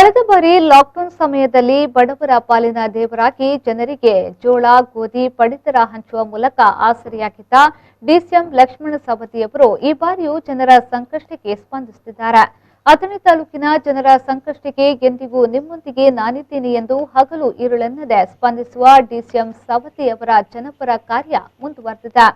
ಕಳೆದ ಬಾರಿ ಲಾಕ್ಡೌನ್ ಸಮಯದಲ್ಲಿ ಬಡವರ ಪಾಲಿನ ದೇವರಾಗಿ ಜನರಿಗೆ ಜೋಳ, ಗೋಧಿ, ಪಡಿತರ ಹಂಚುವ ಮೂಲಕ ಆಸರೆಯಾಗಿದ್ದ ಡಿಸಿಎಂ ಲಕ್ಷ್ಮಣ ಸವದಿಯವರು ಈ ಬಾರಿಯೂ ಜನರ ಸಂಕಷ್ಟಕ್ಕೆ ಸ್ಪಂದಿಸುತ್ತಿದ್ದಾರೆ. ಅಥಣಿ ತಾಲೂಕಿನ ಜನರ ಸಂಕಷ್ಟಕ್ಕೆ ಎಂದಿಗೂ ನಿಮ್ಮೊಂದಿಗೆ ನಾನಿದ್ದೇನೆ ಎಂದು ಹಗಲು ಇರುಳೆನ್ನದೆ ಸ್ಪಂದಿಸುವ ಡಿಸಿಎಂ ಸವದಿಯವರ ಜನಪರ ಕಾರ್ಯ ಮುಂದುವರೆದಿದೆ.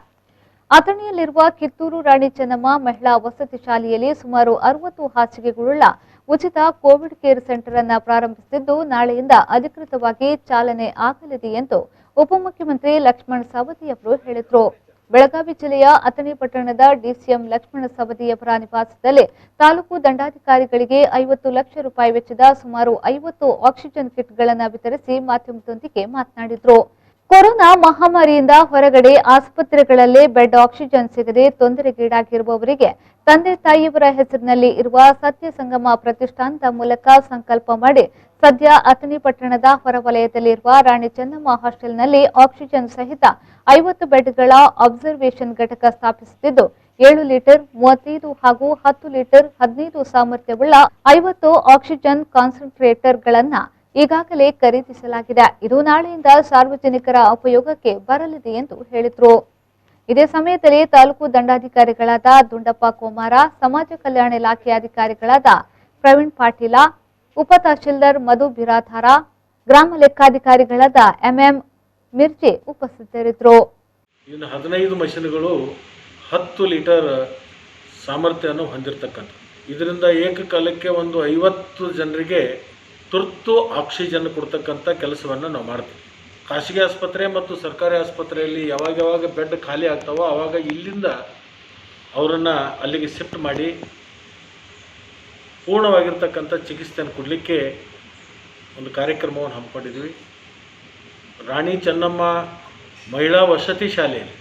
ಅಥಣಿಯಲ್ಲಿರುವ ಕಿತ್ತೂರು ರಾಣಿ ಚೆನ್ನಮ್ಮ ಮಹಿಳಾ ವಸತಿ ಶಾಲೆಯಲ್ಲಿ ಸುಮಾರು 60 ಹಾಸಿಗೆಗಳುಳ್ಳ ಉಚಿತ ಕೋವಿಡ್ ಕೇರ್ ಸೆಂಟರ್ ಅನ್ನು ಪ್ರಾರಂಭಿಸಿದ್ದು ನಾಳೆಯಿಂದ ಅಧಿಕೃತವಾಗಿ ಚಾಲನೆ ಆಗಲಿದೆ ಎಂದು ಉಪಮುಖ್ಯಮಂತ್ರಿ ಲಕ್ಷ್ಮಣ ಸವದಿ ಅವರು ಹೇಳಿದರು. ಬೆಳಗಾವಿ ಜಿಲ್ಲೆಯ ಅಥಣಿ ಪಟ್ಟಣದ ಡಿಸಿಎಂ ಲಕ್ಷ್ಮಣ ಸವದಿಯವರ ನಿವಾಸದಲ್ಲಿ ತಾಲೂಕು ದಂಡಾಧಿಕಾರಿಗಳಿಗೆ 50 ಲಕ್ಷ ರೂಪಾಯಿ ವೆಚ್ಚದ ಸುಮಾರು 50 ಆಕ್ಸಿಜನ್ ಕಿಟ್ಗಳನ್ನು ವಿತರಿಸಿ ಮಾಧ್ಯಮದೊಂದಿಗೆ ಮಾತನಾಡಿದರು. ಕೊರೋನಾ ಮಹಾಮಾರಿಯಿಂದ ಹೊರಗಡೆ ಆಸ್ಪತ್ರೆಗಳಲ್ಲೇ ಬೆಡ್ ಆಕ್ಸಿಜನ್ ಸಿಗದೆ ತೊಂದರೆಗೀಡಾಗಿರುವವರಿಗೆ ತಂದೆ ತಾಯಿಯವರ ಹೆಸರಿನಲ್ಲಿ ಇರುವ ಸತ್ಯ ಸಂಗಮ ಪ್ರತಿಷ್ಠಾನದ ಮೂಲಕ ಸಂಕಲ್ಪ ಮಾಡಿ ಸದ್ಯ ಅಥಣಿ ಪಟ್ಟಣದ ಹೊರವಲಯದಲ್ಲಿರುವ ರಾಣಿ ಚೆನ್ನಮ್ಮ ಹಾಸ್ಟೆಲ್ನಲ್ಲಿ ಆಕ್ಸಿಜನ್ ಸಹಿತ 50 ಬೆಡ್ಗಳ ಅಬ್ಸರ್ವೇಷನ್ ಘಟಕ ಸ್ಥಾಪಿಸುತ್ತಿದ್ದು 7 ಲೀಟರ್ 35 ಹಾಗೂ 10 ಲೀಟರ್ 15 ಸಾಮರ್ಥ್ಯವುಳ್ಳ 50 ಆಕ್ಸಿಜನ್ ಕಾನ್ಸಂಟ್ರೇಟರ್ಗಳನ್ನು ಈಗಾಗಲೇ ಖರೀದಿಸಲಾಗಿದೆ. ಇದು ನಾಳೆಯಿಂದ ಸಾರ್ವಜನಿಕರ ಉಪಯೋಗಕ್ಕೆ ಬರಲಿದೆ ಎಂದು ಹೇಳಿದರು. ಇದೇ ಸಮಯದಲ್ಲಿ ತಾಲೂಕು ದಂಡಾಧಿಕಾರಿಗಳಾದ ದುಂಡಪ್ಪ ಕೋಮಾರ, ಸಮಾಜ ಕಲ್ಯಾಣ ಇಲಾಖೆ ಅಧಿಕಾರಿಗಳಾದ ಪ್ರವೀಣ್ ಪಾಟೀಲ, ಉಪ ತಹಶೀಲ್ದಾರ್ ಮಧು ಬಿರಾಧಾರ, ಗ್ರಾಮ ಲೆಕ್ಕಾಧಿಕಾರಿಗಳಾದ ಎಂಎಂ ಮಿರ್ಜಿ ಉಪಸ್ಥಿತರಿದ್ದರು. 15 ಮಷೀನ್ಗಳು 10 ಲೀಟರ್ ಸಾಮರ್ಥ್ಯವನ್ನು ಹೊಂದಿರತಕ್ಕಂಥ ಇದರಿಂದ ಏಕಕಾಲಕ್ಕೆ ಒಂದು 50 ಜನರಿಗೆ ತುರ್ತು ಆಕ್ಸಿಜನ್ ಕೊಡ್ತಕ್ಕಂಥ ಕೆಲಸವನ್ನು ನಾವು ಮಾಡ್ತೀವಿ. ಖಾಸಗಿ ಆಸ್ಪತ್ರೆ ಮತ್ತು ಸರ್ಕಾರಿ ಆಸ್ಪತ್ರೆಯಲ್ಲಿ ಯಾವಾಗ ಬೆಡ್ ಖಾಲಿ ಆಗ್ತಾವೋ ಆವಾಗ ಇಲ್ಲಿಂದ ಅವರನ್ನು ಅಲ್ಲಿಗೆ ಶಿಫ್ಟ್ ಮಾಡಿ ಪೂರ್ಣವಾಗಿರ್ತಕ್ಕಂಥ ಚಿಕಿತ್ಸೆಯನ್ನು ಕೊಡಲಿಕ್ಕೆ ಒಂದು ಕಾರ್ಯಕ್ರಮವನ್ನು ಹಮ್ಮಿಕೊಂಡಿದ್ವಿ. ರಾಣಿ ಚೆನ್ನಮ್ಮ ಮಹಿಳಾ ವಸತಿ ಶಾಲೆಯಲ್ಲಿ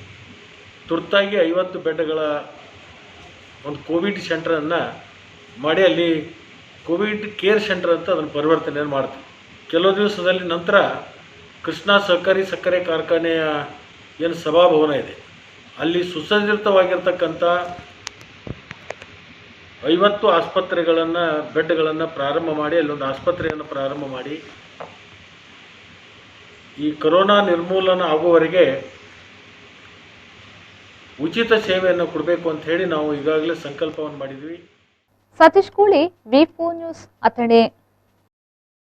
ತುರ್ತಾಗಿ 50 ಬೆಡ್ಗಳ ಒಂದು ಕೋವಿಡ್ ಸೆಂಟರನ್ನು ಮಾಡಿ ಅಲ್ಲಿ ಕೋವಿಡ್ ಕೇರ್ ಸೆಂಟರ್ ಅಂತ ಅದನ್ನು ಪರಿವರ್ತನೆಯನ್ನು ಮಾಡ್ತೀವಿ. ಕೆಲವು ದಿವಸದಲ್ಲಿ ನಂತರ ಕೃಷ್ಣ ಸಹಕಾರಿ ಸಕ್ಕರೆ ಕಾರ್ಖಾನೆಯ ಏನು ಸಭಾಭವನ ಇದೆ ಅಲ್ಲಿ ಸುಸಜ್ಜಿತವಾಗಿರ್ತಕ್ಕಂಥ 50 ಆಸ್ಪತ್ರೆಗಳನ್ನು ಬೆಡ್ಗಳನ್ನು ಪ್ರಾರಂಭ ಮಾಡಿ ಅಲ್ಲೊಂದು ಆಸ್ಪತ್ರೆಯನ್ನು ಪ್ರಾರಂಭ ಮಾಡಿ ಈ ಕೊರೋನಾ ನಿರ್ಮೂಲನ ಆಗುವವರೆಗೆ ಉಚಿತ ಸೇವೆಯನ್ನು ಕೊಡಬೇಕು ಅಂತ ಹೇಳಿ ನಾವು ಈಗಾಗಲೇ ಸಂಕಲ್ಪವನ್ನು ಮಾಡಿದ್ವಿ. ಸತೀಶ್ ಕೂಳಿ, ವಿ4 ನ್ಯೂಸ್, ಅಥಣಿ.